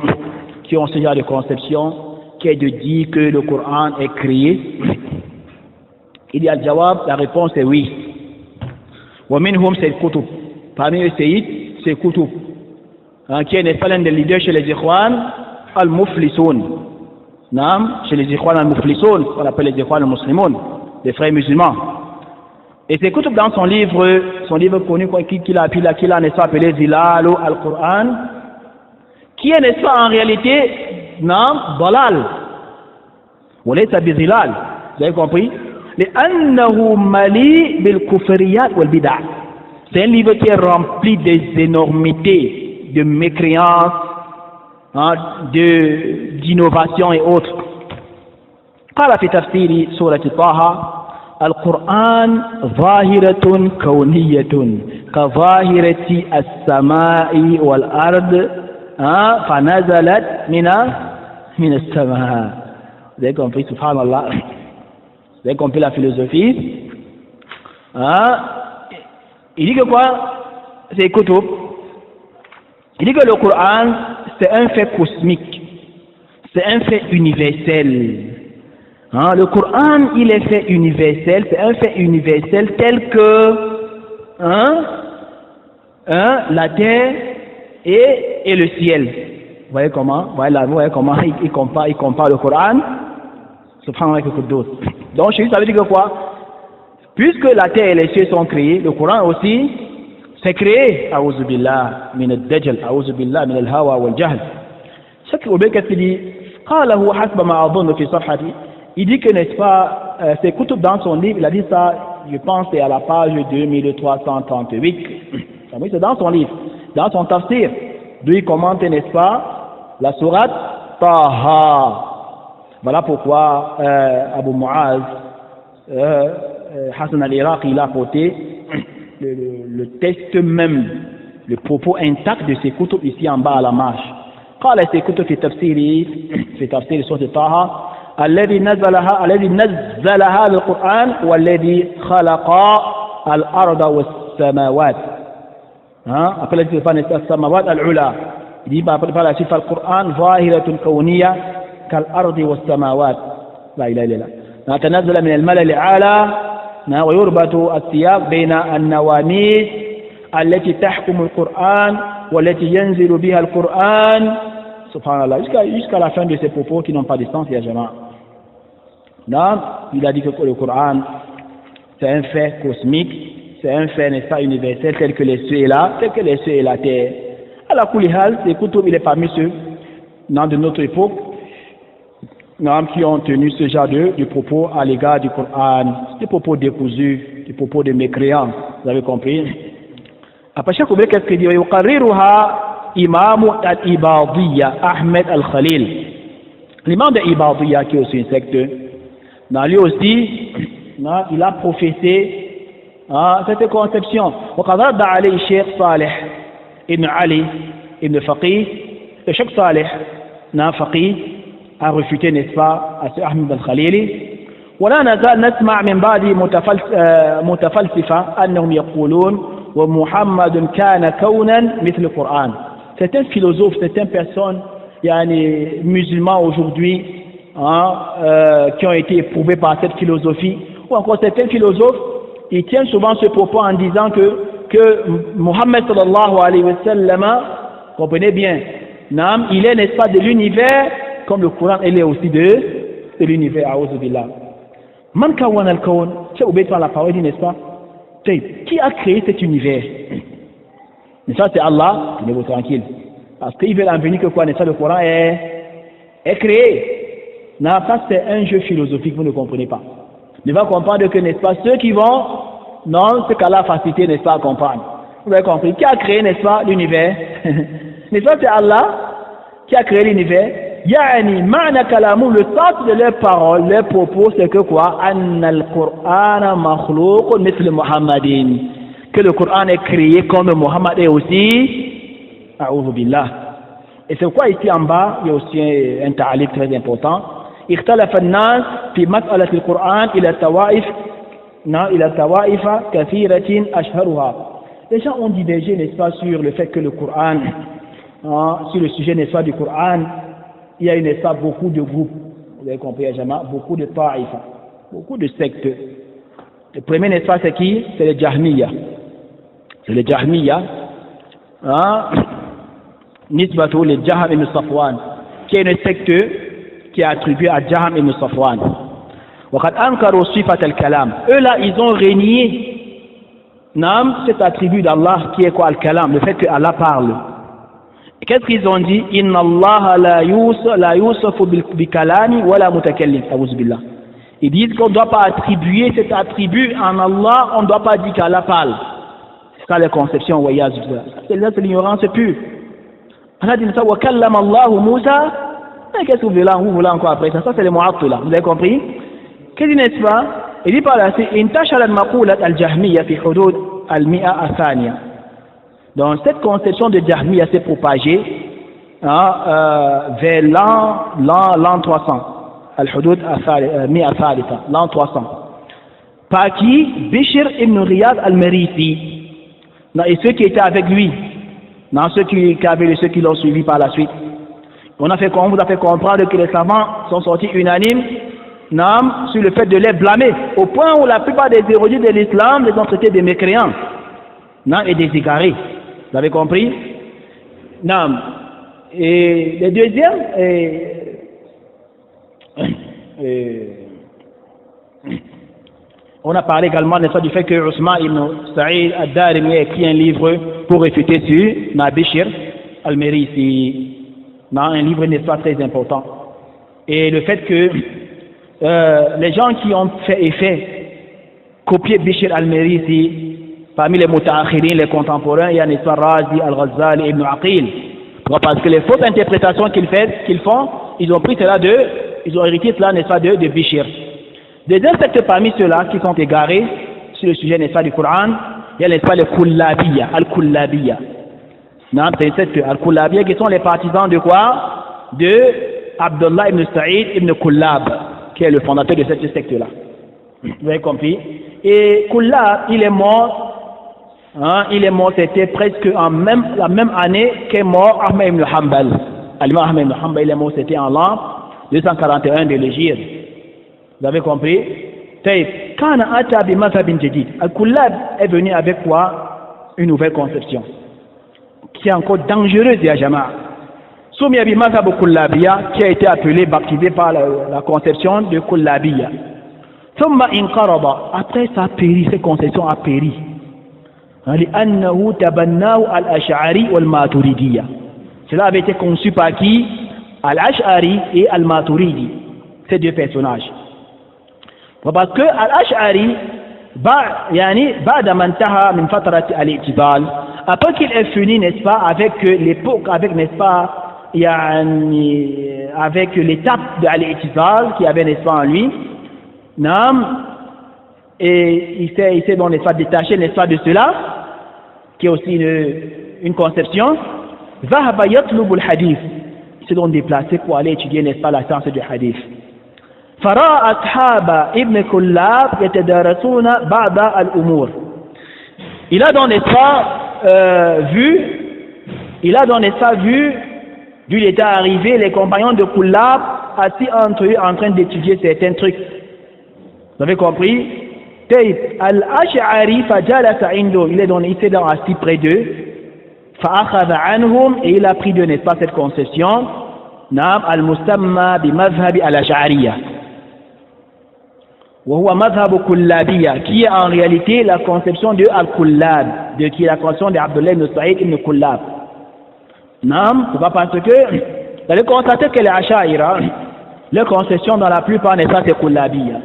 qui ont ce genre de conception, qui est de dire que le Coran est créé? Il dit al-jawab, la réponse est oui. ومنهم سيد كتب. Parmi eux, c'est Kutub, qui est, n'est-ce pas, l'un des leaders chez les Ikhwan al-Muflisoun. Chez les Ikhwan al-Muflisoun, on appelle les Ikhwan al-Muslimoun, les frères musulmans. Et c'est Kutub dans son livre connu qu'il a, n'est-ce pas, appelé Zilalu al-Qur'an, qui est, n'est-ce pas, en réalité, dalal. Ou laysa bi zilal. Vous avez compris? لأنه مليء بالكفريات والبدع. C'est un livre qui est rempli des énormités, de mécréances, d'innovations et autres. قال في تفسير سورة طه القرآن ظاهرة كونية كظاهرة السماء والأرض فنزلت من السماء. Vous avez compris, subhanallah. Vous avez compris la philosophie? Il dit que quoi? C'est Kutub. Il dit que le Coran, c'est un fait cosmique. C'est un fait universel. Le Coran, il est fait universel. C'est un fait universel tel que la terre et le ciel. Vous voyez comment? Vous voyez comment il compare le Coran? Subhanallah, quelque chose d'autre. Donc chez lui, ça veut dire que quoi? Puisque la terre et les cieux sont créés, le Coran aussi c'est créé. A'udhu billah min ad-dajjal, a'udhu billah min al-hawa wal-jahl. Cheikh Oubey, qu'est-ce qu'il dit? Qalahu hasba ma adunnu fi safhati. Il dit que, n'est-ce pas, c'est Kutub dans son livre, il a dit ça, je pense, c'est à la page 2338. Oui, c'est dans son livre, dans son tafsir, d'où il commente, n'est-ce pas, la sourate Taha. Voilà pourquoi Abu Muaz, Hassan al-Iraqi, il a apporté le texte même, le propos intact de ces Kutub ici en bas à la marge. قال في كتب في تفسير سورة طه الذي نزل هذا القرآن والذي خلق الأرض والسماوات. après السماوات العلى dit par la suite القرآن ظاهرة كونية كالأرض والسماوات لا إله إلا الله تنزل من الملأ الأعلى ويربط السياق بين النواميس التي تحكم القرآن والتي ينزل بها القرآن. Subhanallah, jusqu'à la fin de ces propos qui n'ont pas de sens, ya jama. Non, il a dit que le Coran, c'est un fait cosmique, c'est un fait, n'est-ce pas, universel, tel que les cieux et la terre. À la Koulihal, c'est Koutoub, il est parmi ceux, de notre époque, qui ont tenu ce genre de propos à l'égard du Coran, des propos décousus, des propos de mécréants, vous avez compris. Après chaque oublié, qu'est-ce qu'il dit? Imam al-Ibadiyya Ahmed al-Khalil, l'imam de Ibadiyya qui est aussi une secte, lui aussi il a professé cette conception. وقد رد عليه الشيخ صالح ابن علي ابن فقيه. Le Cheikh Saleh Faqih a refuté, n'est-ce pas, à ce Ahmed al-Khalili. ولا نزال نسمع من بعض متفلسفة أنهم يقولون ومحمد كان كونا مثل القرآن. Certains philosophes, certaines personnes, musulmans aujourd'hui, qui ont été éprouvés par cette philosophie, ou encore certains philosophes, ils tiennent souvent ce propos en disant que Mohammed sallallahu alayhi wa sallam, comprenez bien, il est, n'est-ce pas, de l'univers, comme le Coran, il est aussi de l'univers, a'udhu billah. Man kawan al-kawan, tu as oublié la parole, n'est-ce pas? Qui a créé cet univers? Mais ça, c'est Allah, tenez-vous tranquille. Parce qu'ils veulent en venir que quoi, n'est-ce pas, le Coran est créé. Non, ça, c'est un jeu philosophique, vous ne comprenez pas. Il va comprendre que, n'est-ce pas, ceux qui vont, ce qu'Allah a facilité, n'est-ce pas, à comprendre. Vous avez compris. Qui a créé, n'est-ce pas, l'univers? N'est-ce pas, c'est Allah qui a créé l'univers. Yani, ma'na kalamu, le sens de leurs paroles, leurs propos, c'est que quoi? Anna al-Qur'ana makhlouqun mithli Muhammadin. Que le Coran est créé comme Mohammed est aussi. A'udhu billah. Et c'est quoi ici en bas? Il y a aussi un ta'aliq très important. اختلف الناس في مسألة القرآن إلى طوائف كثيرة أشهرها. Les gens ont divergé, n'est-ce pas, sur le fait que le Coran, sur le sujet, n'est-ce pas, du Coran, il y a, n'est-ce pas, beaucoup de groupes. Vous avez compris, Jama, beaucoup de ta'ifa, beaucoup de sectes. Le premier, n'est-ce pas, c'est qui? C'est les Jahmiya. C'est les Jahmiya, Nisbatu les Jaham ibn Safwan, qui est une secte qui est attribuée à Jaham ibn Safwan. وقد أنكروا صفة الكلام. Eux là, ils ont régné cet attribut d'Allah qui est quoi, le kalam, le fait que Allah parle. Qu'est-ce qu'ils ont dit? Inna Allah la yusafu bi kalami wa la mutakallim. A'udhu billah. Ils disent qu'on ne doit pas attribuer cet attribut en Allah, on ne doit pas dire qu'Allah parle. C'est ça la conception, voyage. C'est l'ignorance pure. Allah dit ça, wa kallama Allahu Musa. Mais qu'est-ce que vous voulez encore après ça? Ça c'est le mu'attila. Vous avez compris? Qu'est-ce qu'il n'est-ce pas? Il dit par là, c'est intashara al-maqulat al-jahmiya fi hudud al-mi'a al-thaniya. Donc cette conception de Jahmiya s'est propagée vers l'an 300. Al-hudud al-mi'a al-thalitha, l'an 300. Par qui? Bishr ibn Riyad al-Marisi. Et ceux qui étaient avec lui. Ceux qui l'ont suivi par la suite. On vous a fait comprendre que les savants sont sortis unanimes sur le fait de les blâmer, au point où la plupart des érudits de l'islam les ont traités des mécréants et des égarés. Vous avez compris? Et le deuxième, On a parlé également du fait que Ousmane ibn Sa'id al-Darimi a écrit un livre pour réfuter sur Nabishir al-Merisi. Un livre n'est pas très important. Et le fait que les gens qui ont copier Bishir al-Merisi, parmi les muta'akhirin, les contemporains, il y a n'est-ce pas Razi, al-Ghazali, Ibn Aqil. Parce que les fausses interprétations qu'ils font, ils ont pris cela ils ont hérité cela, n'est-ce pas, de Bishir. Des sectes parmi ceux-là qui sont égarés sur le sujet, n'est-ce pas, du Coran, il y a, n'est-ce pas, les Kullabiyya, al-Kullabiyya. C'est une secte al-Kullabiyya qui sont les partisans de quoi? De Abdullah ibn Sa'id ibn Kullab, qui est le fondateur de cette secte-là. Vous avez compris? Et Kullab, il est mort, c'était presque la même année qu'est mort Ahmed ibn Hanbal. Al-Imam Ahmed ibn Hanbal, il est mort, c'était en l'an 241 de l'Hégire. Vous avez compris? Kana ata bi mazhabin jadid. Al-Kullab est venu avec quoi? Une nouvelle conception qui est encore dangereuse, ya jama'a. Soumia bi mazhab Kullabiyya, qui a été appelé, baptisé par la conception de Kullabiyya. Thumma inqarada, après ça a péri, cette conception a péri. لأنه تبناه الأشعري والماتريدية. Cela avait été conçu par qui? Al-Ash'ari et Al-Maturidi, ces deux personnages. Parce que Al-Ash'ari, après qu'il ait fini, n'est-ce pas, avec l'époque, n'est-ce pas, avec l'étape de Al-I'tizal qui avait, n'est-ce pas, en lui, et il s'est donc, n'est-ce pas, détaché, n'est-ce pas, de cela, qui est aussi une conception. Zahaba yatlubu al-hadith, il s'est donc déplacé pour aller étudier, n'est-ce pas, la science du hadith. Fara ashab ibn Kullab yatadarasuna ba'da al-umur. Il a donc, n'est-ce pas, vu, d'où il était arrivé, les compagnons de Kullab assis entre eux en train d'étudier certains trucs. Vous avez compris? Al-Ash'ari fajalasa indo, il s'est donc assis près d'eux. Fa'akhadha anhum, et il a pris de, n'est-ce pas, cette concession. Naam al-mustamma bi mazhabi al-Ash'ariyya. Wa huwa mazhab Kullabiyya, qui est en réalité la conception de Al-Kullab, qui est la conception d'Abdullah ibn Sa'id ibn Kullab. Naam, c'est pas parce que vous allez constater que les Ash'ariyya, leur conception dans la plupart, n'est-ce pas, c'est Kullabiyya.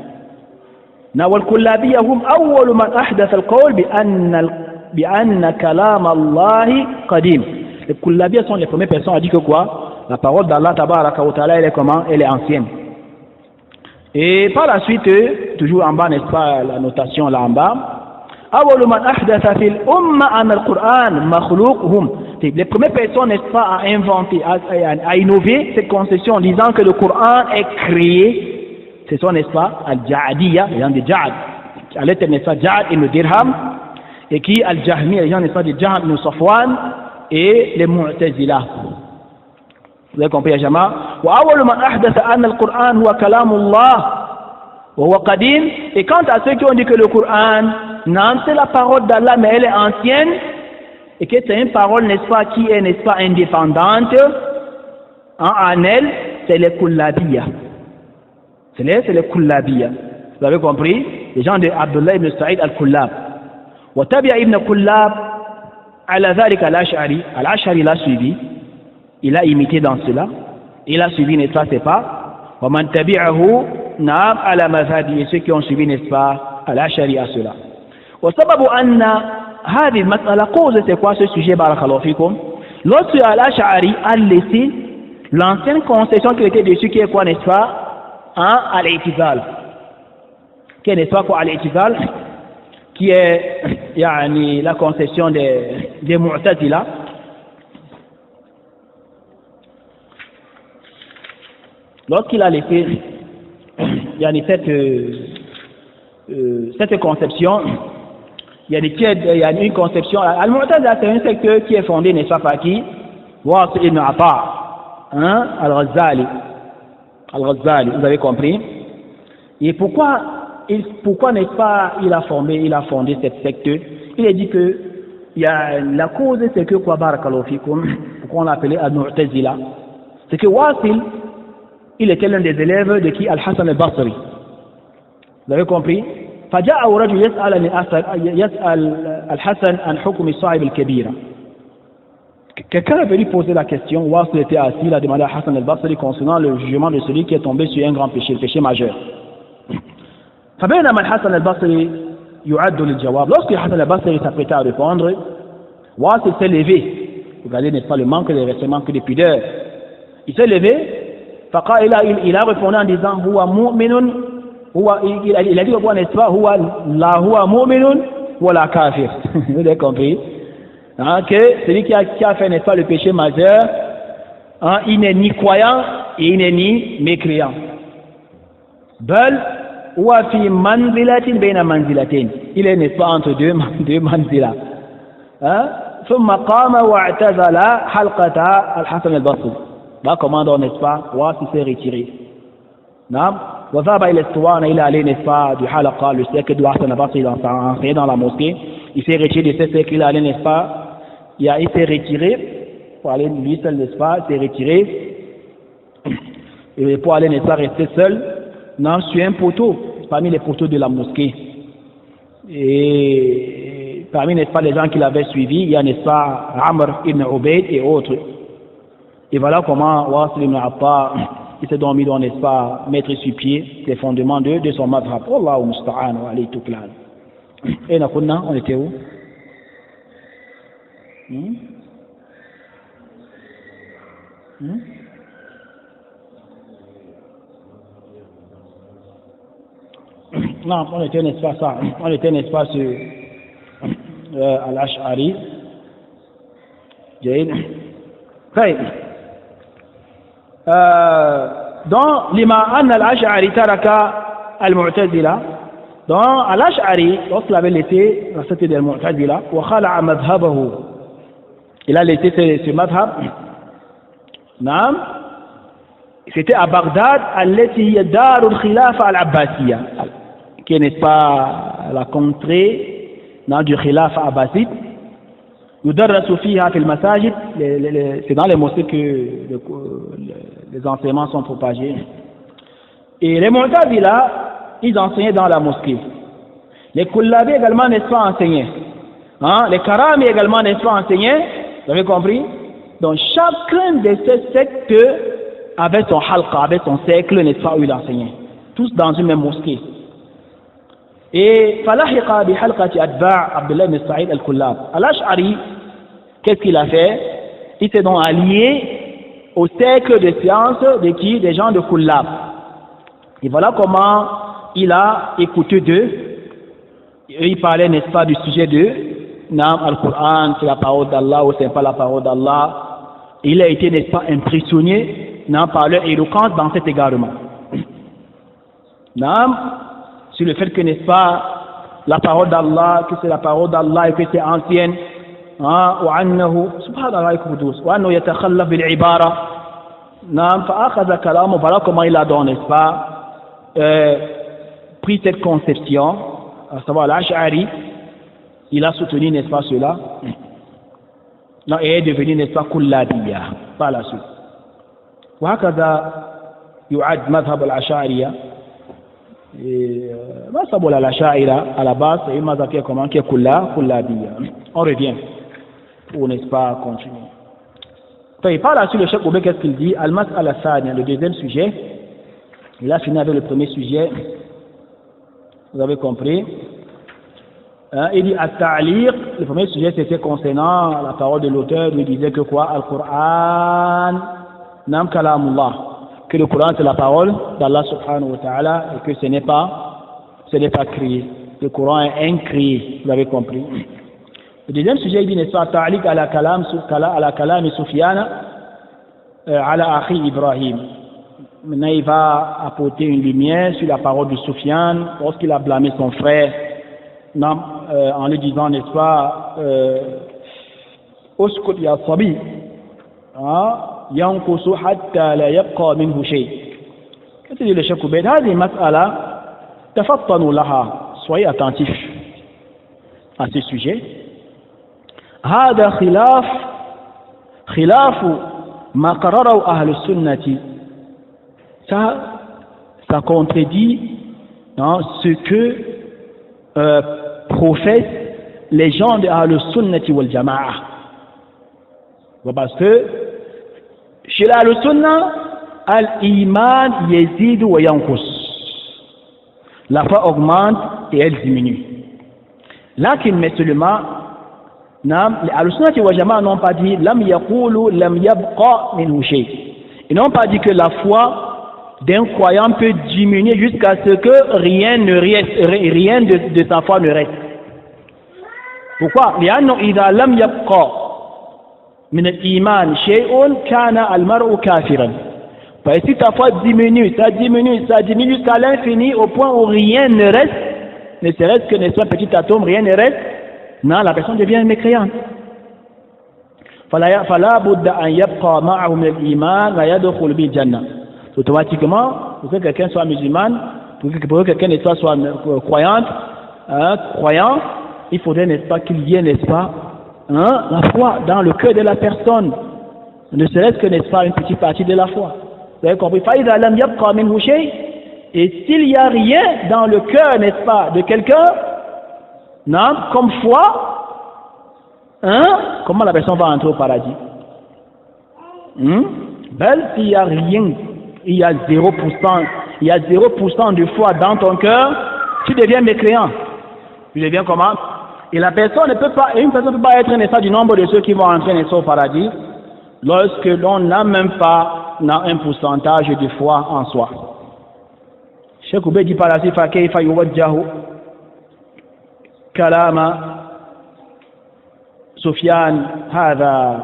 والكلابية هم أول من أحدث القول بأن كلام الله قديم. Les Kullabiyya sont les premières personnes à dire que quoi? La parole d'Allah tabaraka wa ta'ala, elle est comment? Elle est ancienne. Et par la suite, toujours en bas, n'est-ce pas, la notation là en bas, أول من أحدث في الأمة أن القرآن مخلوق هم. Les premières personnes, n'est-ce pas, à inventer, à innover cette conception en disant que le Coran est créé. Ce sont, n'est-ce pas, Al-Ja'adiyya, les gens de Ja'ad, à l'état, n'est-ce pas, Ja'ad ibn Dirham, et qui Al-Jahmi, les gens, n'est-ce pas, de Ja'ad ibn Safwan, et les Mu'tazila. Vous avez compris, Jama? Wa awwalu man ahdatha anna al-Qur'an huwa kalamullah wa huwa qadim. Et quant à ceux qui ont dit que le Coran, non, c'est la parole d'Allah, mais elle est ancienne, et que c'est une parole, n'est-ce pas, qui est, n'est-ce pas, indépendante, en elle, c'est les Kullabiyya. C'est les Kullabiyya. Vous avez compris? Les gens de Abdullah ibn Sa'id al-Kullab. Wa tabi'a ibn Kullab ala dhalika al-Ash'ari. Al-Ash'ari l'a suivi. Il a imité dans cela. Il a suivi, n'est-ce pas, ses pas. Wa man tabi'ahu na'am ala mazhabi. Et ceux qui ont suivi, n'est-ce pas, al-Ash'ari à cela. Wa sababu anna hadhihi al-mas'ala, cause c'est quoi ce sujet, barakallahu fikum? Lorsque al-Ash'ari a laissé l'ancienne conception qui était dessus, qui est quoi, n'est-ce pas, al-i'tizal, qui est, n'est-ce pas, quoi, al-i'tizal, qui est la conception des Mu'tazila. Lorsqu'il a laissé cette conception, il y a une conception. Al-Mu'tazila, c'est un secteur qui est fondé, n'est-ce pas, par qui? Wasil ibn Ata, Al-Ghazali, vous avez compris? Et pourquoi n'est-ce pas, il a fondé cette secte? Il a dit que la cause, c'est que quoi, barakallahu fikum, pourquoi on l'a appelé Al-Mu'tazila? C'est que Wasil, il était l'un des élèves de qui? Al-Hassan al-Basri. Vous avez compris? فجاء رجل يسأل الحسن عن حكم صاحب الكبيرة. Quelqu'un est venu poser la question, whilst il était assis, il a demandé à Hassan al-Basri concernant le jugement de celui qui est tombé sur un grand péché, le péché majeur. فبينما الحسن البصري يعد للجواب. Lorsque Hassan al-Basri s'apprêtait à répondre, whilst il s'est levé, regardez n'est-ce pas le manque de respect, manque de pudeur, il s'est levé, il a répondu en disant huwa mu'minun, il a dit quoi, n'est-ce pas, huwa mu'minun wa la kafir. Vous avez compris? Hein, que celui qui a fait, n'est-ce pas, le péché majeur, hein, il n'est ni croyant et il n'est ni mécréant. Bel wa fi manzilatin bayna manzilatin. Il est, n'est-ce pas, entre deux manzila. Hein? ثم قام واعتزل حلقة الحسن البصري. Là, commandant, n'est-ce pas, il s'est retiré. وذهب إلى السوان, il est allé, n'est-ce pas, du halaqa, le cercle de Hassan al-Basri, il a enseigné dans la mosquée. Il s'est retiré de ce cercle, il est allé, n'est-ce pas, il s'est retiré, pour aller lui seul, n'est-ce pas, il s'est retiré, et pour aller, n'est-ce pas, rester seul, sur un poteau, parmi les poteaux de la mosquée. Et parmi, n'est-ce pas, les gens qui l'avaient suivi, il y a, n'est-ce pas, Amr ibn Ubayd et autres. Et voilà comment Wasil ibn Atta, il s'est dormi, n'est-ce pas, mettre sur pied les fondements de son madhab. Wallahu musta'an wa alayhi tuklan. Et on était où? Non, on était, n'est-ce pas, ça? On était, n'est-ce pas, sur Al-Ash'ari. Donc, lima anna al-Ash'ari taraka al-Mu'tazila. Donc, al-Ash'ari, lorsqu'il avait laissé la société de Mu'tazila, wa khala'a madhabahu, il a laissé ce madhab. Naam, c'était à Bagdad, allati hiya darul khilafa al-Abbasiyya, qui n'est pas la contrée du khilafa abbasside. يدرس فيها في المساجد, c'est dans les mosquées que les enseignements sont propagés. Et les Mu'tazila, ils enseignaient dans la mosquée. Les Kullabi également, n'est-ce pas, enseignaient. Hein? Les Karami également, n'est-ce pas, enseignaient. Vous avez compris? Donc chacun de ces sectes avait son halqa, avait son cercle, n'est-ce pas, où il enseignait. Tous dans une même mosquée. Et falahiqa bi halqati atba' Abdullah ibn Sa'id al-Kullab. Al-Ash'ari, qu'est-ce qu'il a fait? Il s'est donc allié au cercle de sciences de qui? Des gens de Kullab. Et voilà comment il a écouté d'eux. Il parlait, n'est-ce pas, du sujet de Al-Qur'an, c'est la parole d'Allah ou c'est pas la parole d'Allah. Il a été, n'est-ce pas, impressionné par leur éloquence dans cet égarement. Sur le fait que, n'est-ce pas, la parole d'Allah, que c'est la parole d'Allah et que c'est ancienne, وأنه سبحان الله القدوس وأنه يتخلف بالعبارة. فأخذ كلامه, voilà comment il a donc, n'est-ce pas, pris cette conception, à savoir l'Ash'ari, il a soutenu, n'est-ce pas, cela, et est devenu, n'est-ce pas, Kullabiyya par la suite. وهكذا يعد مذهب الأشاعرة. مذهب الأشاعرة à la base c'est une mazhab qui est comment, qui est Kullabiyya. On revient pour, n'est-ce pas, continuer. Et par la suite, le Cheikh Oubé, qu'est-ce qu'il dit? Al-Mas'ala Thaniya, le deuxième sujet. Il a fini avec le premier sujet. Vous avez compris? Il dit At-Ta'liq. Le premier sujet, c'était concernant la parole de l'auteur. Il disait que quoi? Al-Qur'an nam kalamullah. Que le Coran, c'est la parole d'Allah subhanahu wa ta'ala et que ce n'est pas créé. Le Coran est incréé. Vous avez compris? Le deuxième sujet, il dit, n'est-ce pas, Ta'liq ala kalam Sufyan ala akhi Ibrahim. Maintenant, il va apporter une lumière sur la parole de Sufyan lorsqu'il a blâmé son frère en lui disant, n'est-ce pas, Uskut ya sabi, yankusu hatta la yabqa minhu shay. Qu'est-ce que dit le Cheikh Oubed? Hadi mas'ala tafattanu laha. Soyez attentifs à ce sujet. هذا خلاف ما قرره أهل السنة. Ça contredit hein, ce que professent les gens de Ahl-Sunnati wal Jama'a. Parce que chez l'Ahl-Sunnah, al-iman yazid wa yanqus. La foi augmente et elle diminue. Lakin mais seulement, les Ahl-Sunnati wal Jama'a n'ont pas dit lam yaqulu lam yabqa minhu shay. Ils n'ont pas dit que la foi d'un croyant peut diminuer jusqu'à ce que rien de sa foi ne reste. Pourquoi? لأنه إذا لم يبقى من الإيمان شيء كان المرء كافرا. Parce que si ta foi diminue, ça diminue jusqu'à l'infini au point où rien ne reste, ne serait-ce que n'est-ce pas un petit atome, rien ne reste, non, la personne devient mécréante. فلا بد أن يبقى معه من الإيمان لا يدخل به الجنة. Automatiquement, pour que quelqu'un soit musulman, pour que quelqu'un soit croyant, il faudrait, n'est-ce pas, qu'il y ait, n'est-ce pas, la foi dans le cœur de la personne, ne serait-ce que, n'est-ce pas, une petite partie de la foi. Vous avez compris? Et s'il n'y a rien dans le cœur, n'est-ce pas, de quelqu'un, non, comme foi, comment la personne va entrer au paradis? S'il n'y a rien, il y a 0% de foi dans ton cœur, tu deviens mécréant. Tu deviens comment? Et une personne ne peut pas être un état du nombre de ceux qui vont entrer au paradis lorsque l'on n'a même pas un pourcentage de foi en soi. Cheikh Oubey dit par la suite, فَكَيْفَ يُوَجَّهُ كَلَامَ سُفْيَانَ هَذَا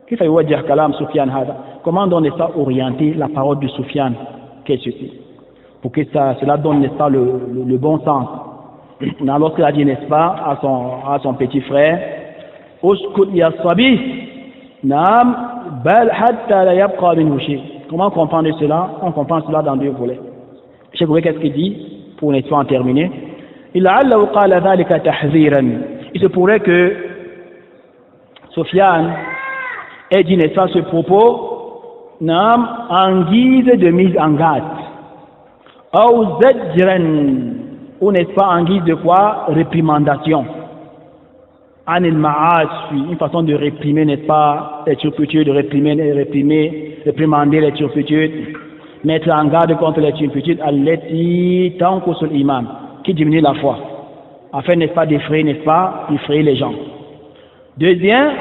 كيف يوجه كلام سفيان هذا? Comment donc n'est-ce pas orienter la parole de Soufiane? Qu'est-ce que c'est? Pour que cela donne, n'est-ce pas, le bon sens. Lorsqu'il a dit, n'est-ce pas, à son petit frère, Uskut ya sabi, naam, bal hatta la yabqa minhu shay. Comment comprendre cela? On comprend cela dans deux volets. Cheikh Oubey, qu'est-ce qu'il dit pour, n'est-ce pas, en terminer? Il se pourrait que Soufiane ait dit, n'est-ce pas, ce propos en guise de mise en garde, ou n'est-ce pas en guise de quoi? Réprimandation. Une façon de réprimer, n'est-ce pas, les turpitudes, de réprimander les turpitudes, mettre en garde contre les turpitudes, qui diminue la foi, afin, n'est-ce pas, d'effrayer, n'est-ce pas, d'effrayer les gens. Deuxième,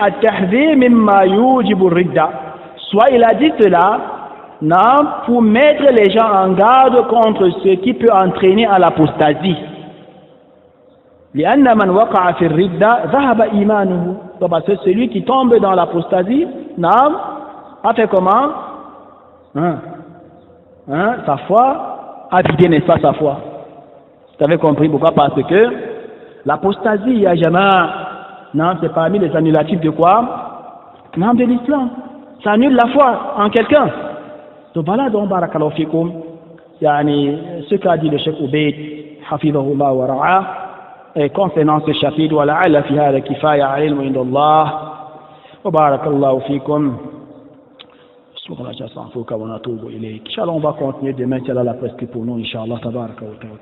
soit il a dit cela pour mettre les gens en garde contre ce qui peut entraîner à l'apostasie. Parce que celui qui tombe dans l'apostasie a fait comment? Sa foi a vidé, n'est-ce pas, sa foi. Vous avez compris pourquoi? Parce que l'apostasie, il n'y a jamais, c'est parmi les annulatifs de quoi? De l'islam. Ça annule la foi en quelqu'un. Donc voilà, donc barakallahu fikum, ce qu'a dit le Cheikh Oubey, hafidhahullah wa ra'a, concernant ce chapitre, wa la'alla fi hadha kifaya ilmu indallah, wa barakallahu fikum. Inch'Allah, on va continuer demain, c'est là la presque pour nous, Inch'Allah, tabaraka wa ta'ala.